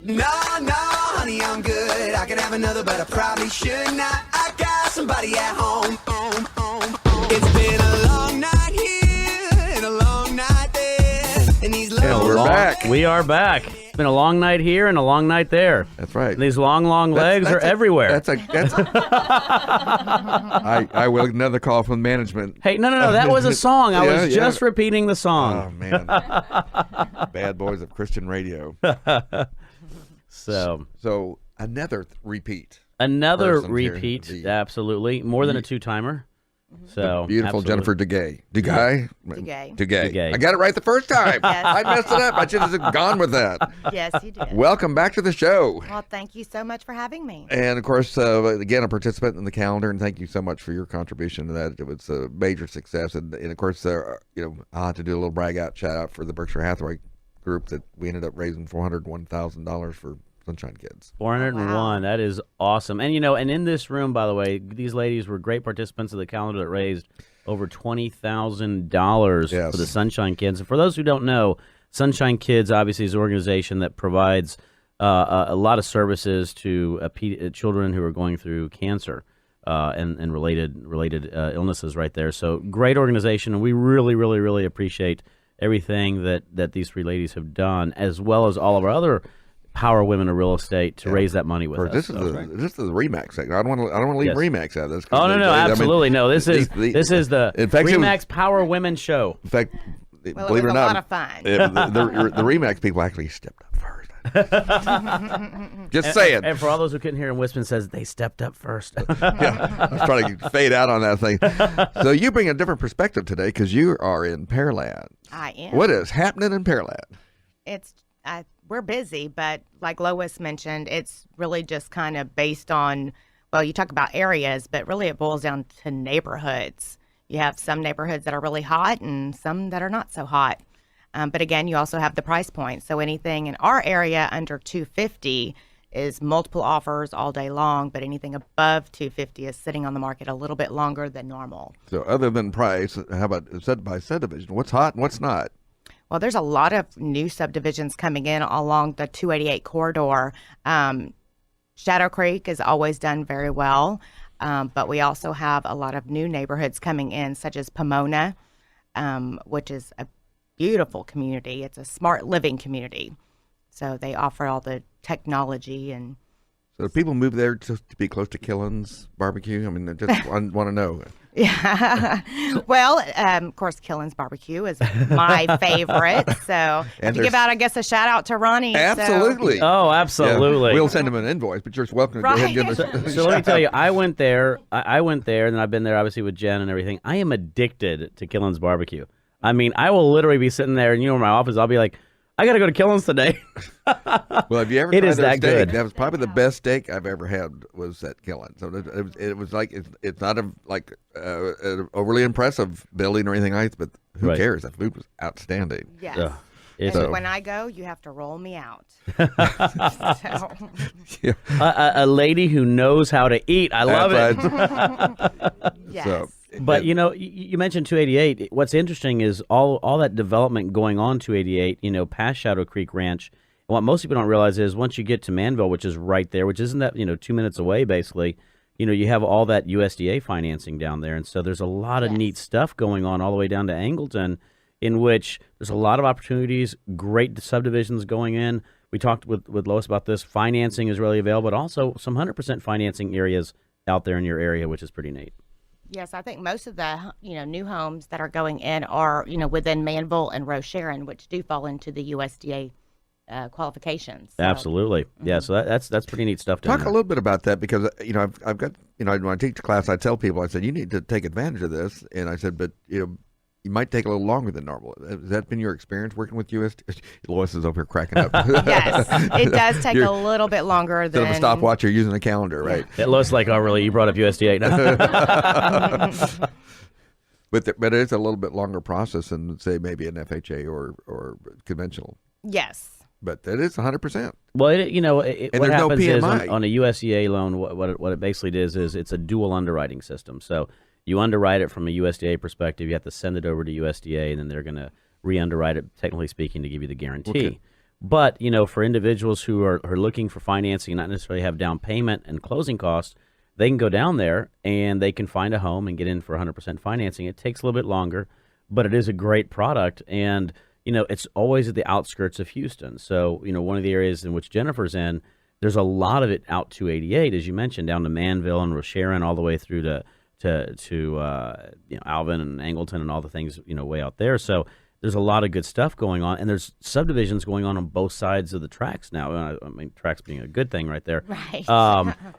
No, honey, I'm good. I could have another, but I probably should not. I got somebody at home. It's been a long night here and a long night there. And these we're back. We are back. It's been a long night here and a long night there. That's right. And these long legs are everywhere. I will another call from management. Hey, no. That was a song. I was just repeating the song. Oh, man. Bad boys of Christian radio. So another repeat. Another repeat, absolutely. More than a two-timer. So beautiful absolutely. Jenifer Duguay. Duguay. I got it right the first time. Yes. I messed it up. I should have gone with that. Yes, you did. Welcome back to the show. Well, thank you so much for having me. And of course, again, a participant in the calendar, and thank you so much for your contribution to that. It was a major success, and of course, I'll have to do a little brag out, shout out for the Berkshire Hathaway group that we ended up raising $401,000 for Sunshine Kids. 401. Wow. That is awesome. And and in this room, by the way, these ladies were great participants of the calendar that raised over $20,000 for the Sunshine Kids. And for those who don't know, Sunshine Kids obviously is an organization that provides a lot of services to children who are going through cancer and related illnesses right there. So great organization, and we really, really, really appreciate everything that these three ladies have done, as well as all of our other Power Women of Real Estate to raise that money with us. This is the RE/MAX segment. I don't want to leave RE/MAX out of this. Oh no, absolutely no. This is the RE/MAX Power Women show. In fact, Well, believe it or not, a lot of fun. the RE/MAX people actually stepped up first. Just saying. And for all those who couldn't hear him, Wispin says they stepped up first. I was trying to fade out on that thing. So you bring a different perspective today because you are in Pearland. I am. What is happening in Pearland? We're busy, but like Lois mentioned, it's really just kind of based on, well, you talk about areas, but really it boils down to neighborhoods. You have some neighborhoods that are really hot and some that are not so hot. But again, you also have the price point. So anything in our area under $250 is multiple offers all day long, but anything above $250 is sitting on the market a little bit longer than normal. So other than price, how about set by subdivision? What's hot and what's not? Well, there's a lot of new subdivisions coming in along the 288 corridor. Shadow Creek has always done very well, but we also have a lot of new neighborhoods coming in, such as Pomona, which is a beautiful community. It's a smart living community. So they offer all the technology and... So do people move there to be close to Killen's barbecue? I mean, they just want to know. Yeah. Well, of course, Killen's barbecue is my favorite. So and to give out, I guess, a shout out to Ronnie. Absolutely. So. Oh, absolutely. Yeah, we'll send him an invoice, but you're welcome to go ahead and give us So let me tell you, I went there, and then I've been there obviously with Jen and everything. I am addicted to Killen's barbecue. I mean, I will literally be sitting there, and in my office, I'll be like, I got to go to Killen's today. Well, have you ever tried their that steak? good. That was probably the best steak I've ever had was at Killen. So it was like, it's not an overly impressive building or anything like that, but who cares? That food was outstanding. Yes. When I go, you have to roll me out. A lady who knows how to eat. I love it. Yes. So, but you mentioned 288. What's interesting is all that development going on 288. Past Shadow Creek Ranch. And what most people don't realize is once you get to Manville, which is right there, which isn't that 2 minutes away, basically. You have all that USDA financing down there, and so there's a lot of neat stuff going on all the way down to Angleton, in which there's a lot of opportunities, great subdivisions going in. We talked with Lois about this. Financing is really available, but also some 100% financing areas out there in your area, which is pretty neat. Yes, I think most of the new homes that are going in are within Manville and Rose Sharon, which do fall into the USDA qualifications. So. Absolutely, yeah. So that's pretty neat stuff. Talk a little bit about that because I've got when I teach a class, I tell people, I said you need to take advantage of this, and I said, but you might take a little longer than normal. Has that been your experience working with USDA? Lois is over here cracking up. Yes, it does take a little bit longer than... Instead of a stopwatch, you're using a calendar, right? Yeah. It looks like, oh, really? You brought up USDA. But it is a little bit longer process than, say, maybe an FHA or conventional. Yes. But that is 100%. Well, what there's happens no is PMI. on a USDA loan, what it basically is it's a dual underwriting system. So you underwrite it from a USDA perspective. You have to send it over to USDA, and then they're going to re-underwrite it, technically speaking, to give you the guarantee. Okay. But, for individuals who are looking for financing, not necessarily have down payment and closing costs, they can go down there and they can find a home and get in for 100% financing. It takes a little bit longer, but it is a great product. And, it's always at the outskirts of Houston. So, one of the areas in which Jenifer's in, there's a lot of it out 288, as you mentioned, down to Manville and Rocheron, all the way through to Alvin and Angleton and all the things, way out there. So there's a lot of good stuff going on, and there's subdivisions going on both sides of the tracks now. I mean, tracks being a good thing right there. Right.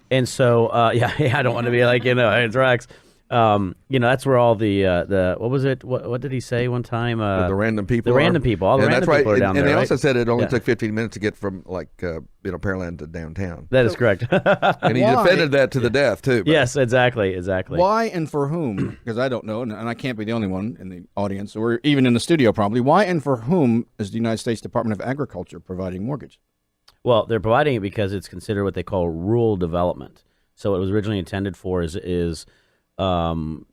And so, I don't want to be like, hey, tracks. That's where all the what was it? What did he say one time? The random people. The random people. All the and random that's people right. are down and there. they right? also said it only Yeah. took 15 minutes to get from Pearland to downtown. That is correct. And he Why? defended that to the death too. but- Yes, exactly. Why and for whom? Because I don't know, and I can't be the only one in the audience, or even in the studio probably. Why and for whom is the United States Department of Agriculture providing mortgage? Well, they're providing it because it's considered what they call rural development. So it was originally intended for is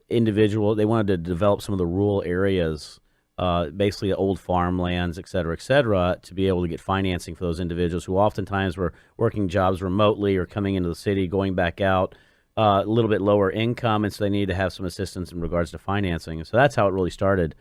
individual. They wanted to develop some of the rural areas, basically old farmlands, et cetera, to be able to get financing for those individuals who oftentimes were working jobs remotely or coming into the city, going back out, a little bit lower income, and so they needed to have some assistance in regards to financing. So that's how it really started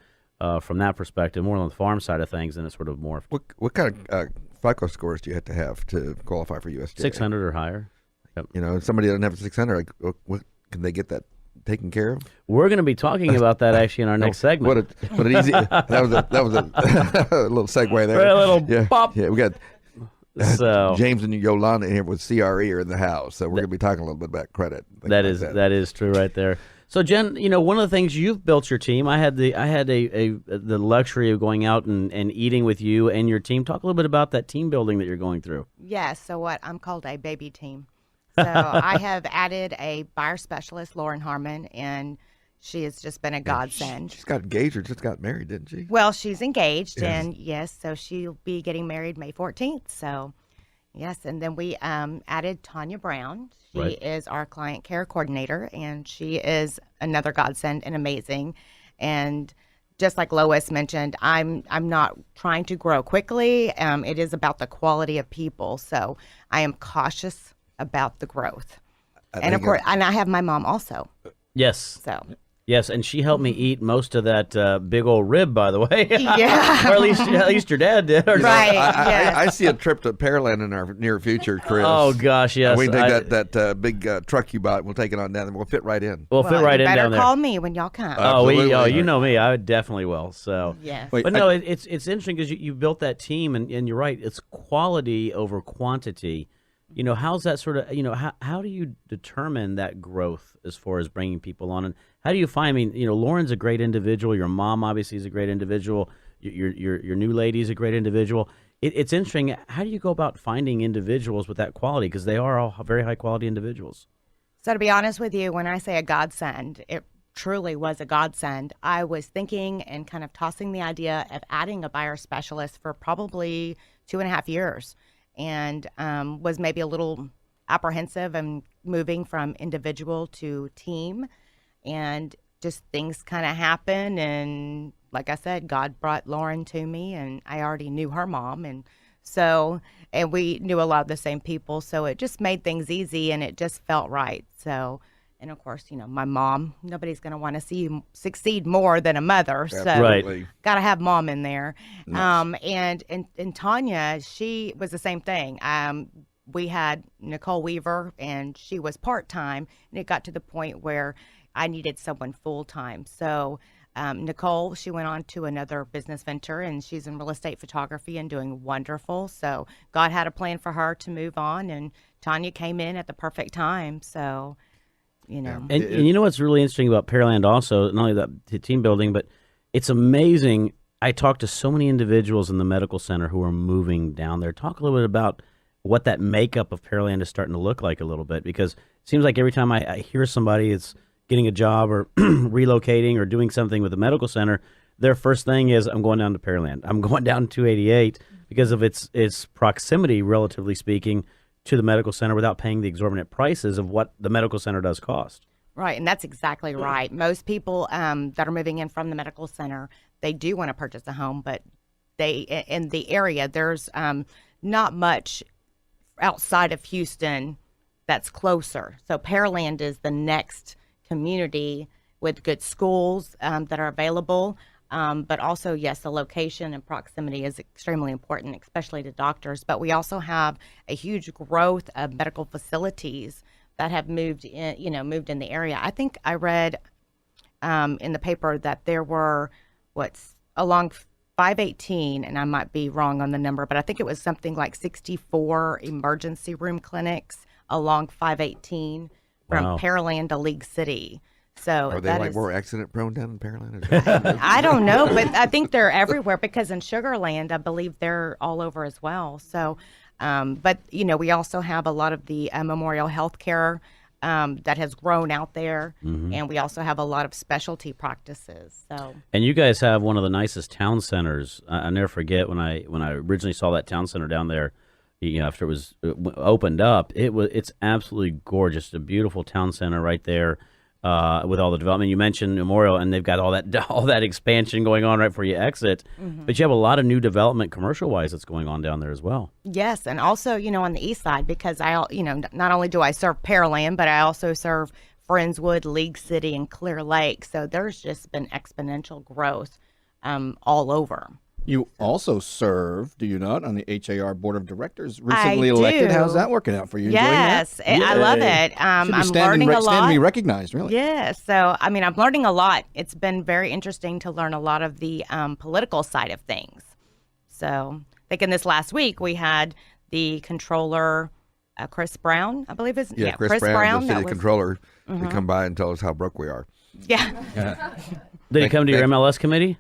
from that perspective, more on the farm side of things, and it sort of morphed. What kind of FICO scores do you have to qualify for USDA? 600 or higher. Yep. If somebody doesn't have a 600, what can they get that taken care of? We're going to be talking about that actually in our next segment. What an easy that was a little segue there. A little yeah, pop. Yeah, we got So James and Yolanda here with CRE are in the house, so we're going to be talking a little bit about credit. that is true right there. So Jen, one of the things you've built your team. I had the luxury of going out and eating with you and your team. Talk a little bit about that team building that you're going through. Yes. So what I'm called a baby team. So I have added a buyer specialist, Lauren Harmon, and she has just been a godsend. She's got engaged or just got married, didn't she? Well, she's engaged, Yes. and yes, so she'll be getting married May 14th. So, yes, and then we added Tanya Brown. She Right. is our client care coordinator, and she is another godsend and amazing. And just like Lois mentioned, I'm not trying to grow quickly. It is about the quality of people. So I am cautious about the growth. And of course, and I have my mom also. Yes, So yes, and she helped me eat most of that big old rib, by the way. yeah. Or at least your dad did. Or Right. I yes. see a trip to Pearland in our near future, Chris. Oh gosh, yes. We can take that big truck you bought. We'll take it on down, and we'll fit right in. We'll Well, fit right you in better down there. call me when y'all come. Absolutely. You know me. I definitely will. So. Yes. Wait, But no, it's interesting because you built that team, and you're right. It's quality over quantity. How's that sort of, how do you determine that growth as far as bringing people on? And how do you find, I mean, Lauren's a great individual. Your mom obviously is a great individual. Your new lady is a great individual. It's interesting. How do you go about finding individuals with that quality? Because they are all very high quality individuals. So to be honest with you, when I say a godsend, it truly was a godsend. I was thinking and kind of tossing the idea of adding a buyer specialist for probably 2.5 years, and was maybe a little apprehensive and moving from individual to team, and just things kind of happen. And like I said, God brought Lauren to me, and I already knew her mom, and we knew a lot of the same people, so it just made things easy, and it just felt right. So, and of course, my mom, nobody's going to want to see you succeed more than a mother. So Absolutely. got to have mom in there. And Tanya, she was the same thing. We had Nicole Weaver, and she was part-time, and it got to the point where I needed someone full-time. So Nicole, she went on to another business venture, and she's in real estate photography and doing wonderful. So God had a plan for her to move on, and Tanya came in at the perfect time. So, And you know what's really interesting about Pearland also, not only the team building, but it's amazing. I talked to so many individuals in the medical center who are moving down there. Talk a little bit about what that makeup of Pearland is starting to look like a little bit, because it seems like every time I hear somebody that's getting a job or relocating or doing something with the medical center, their first thing is, I'm going down to Pearland. I'm going down to 288 because of its proximity, relatively speaking, to the medical center without paying the exorbitant prices of what the medical center does cost. right, and that's exactly right. Most people that are moving in from the medical center, they do want to purchase a home, but in the area. There's not much outside of Houston that's closer. So Pearland is the next community with good schools that are available. But also, yes, the location and proximity is extremely important, especially to doctors. But we also have a huge growth of medical facilities that have moved in the area. I think I read in the paper that there were along 518, and I might be wrong on the number, but I think it was something like 64 emergency room clinics along 518 from Wow. Pearland to League City. So Are they that like is- more accident prone down in Pearland? I don't know, but I think they're everywhere because in Sugar Land, I believe they're all over as well. So, but we also have a lot of the Memorial Healthcare that has grown out there, and we also have a lot of specialty practices. So, And you guys have one of the nicest town centers. I never forget when I originally saw that town center down there. After it was opened up, it's absolutely gorgeous. A beautiful town center right there. With all the development, you mentioned Memorial, and they've got all that expansion going on right before you exit. But you have a lot of new development, commercial-wise, that's going on down there as well. yes, and also on the east side because not only do I serve Pearland, but I also serve Friendswood, League City, and Clear Lake. So there's just been exponential growth all over. You also serve, do you not, on the HAR Board of Directors? Recently I elected. do. How's that working out for you? Yes, Enjoying that? I love Yay. it. Should be I'm standing learning a stand to be lot. recognized, really. Yeah, so I'm learning a lot. It's been very interesting to learn a lot of the political side of things. So, I think in this last week we had the controller, Chris Brown, I believe is Chris Brown, the that city was- controller, to come by and tell us how broke we are. Yeah, Did he come to your thank you. MLS committee?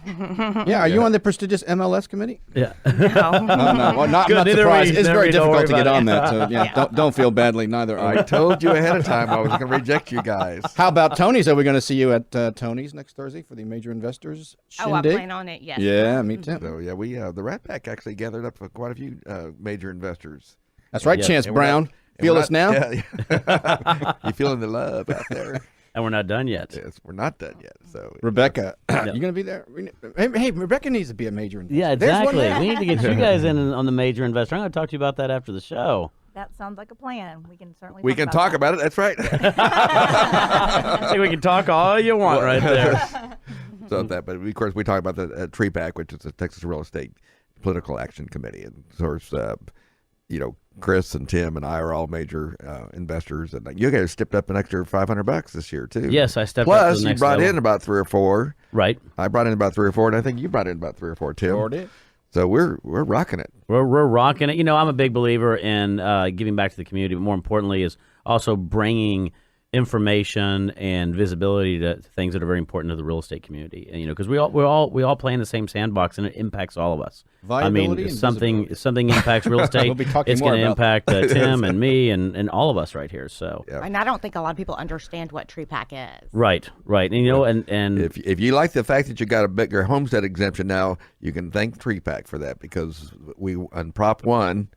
Yeah, are you on the prestigious MLS committee? Yeah. No, well, not Good, neither surprised. we. It's Never very don't worry difficult to get about on it. that. So yeah, don't feel badly. Neither are I we. told you ahead of time I was going to reject you guys. How about Tony's? Are we going to see you at Tony's next Thursday for the major investors oh, I shindig? plan on it. Yes. Yeah, me too. So yeah, we the Rat Pack actually gathered up quite a few major investors. That's right, Yeah. Chance And we're Brown. not- and Feel we're us not- now? Yeah. You feeling the love out there? And we're not done yet. Yes, we're not done yet. So Rebecca, you going to be there? Hey, Rebecca needs to be a major investor. Yeah, There's one exactly. there. We need to get you guys in on the major investor. I'm going to talk to you about that after the show. That sounds like a plan. We can certainly we can talk that. about it. That's right. I think we can talk all you want right there. So that, but of course we talk about the Tree Pack, which is the Texas Real Estate Political Action Committee, and of course, Chris and Tim and I are all major investors, and you guys stepped up an extra $500 this year too. Yes, I stepped up Plus, to the you next brought level. in about 3 or 4. Right. I brought in about 3 or 4, and I think you brought in about 3 or 4, Tim. Sure did. So we're rocking it. We're rocking it. I'm a big believer in giving back to the community, but more importantly is also bringing information and visibility to things that are very important to the real estate community. And, because we all play in the same sandbox, and it impacts all of us. Viability if and something impacts real estate, We'll be talking it's more going to about impact Tim and me and all of us right here. So Yeah. And I don't think a lot of people understand what Tree Pack is. right, and and If you like the fact that you got a bigger homestead exemption now, you can thank Tree Pack for that, because we on Prop 1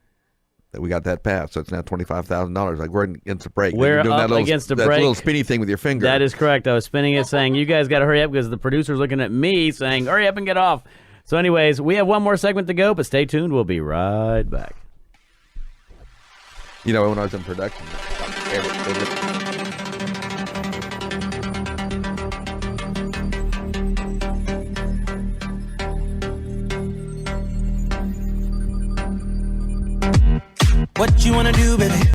that we got that passed, so it's now $25,000. Like we're against a break. We're You're doing up that little, against a that break. little spinny thing with your finger. that is correct. I was spinning it, saying you guys got to hurry up because the producer's looking at me, saying hurry up and get off. So, anyways, we have one more segment to go, but stay tuned. We'll be right back. when I was in production. What you wanna do, baby?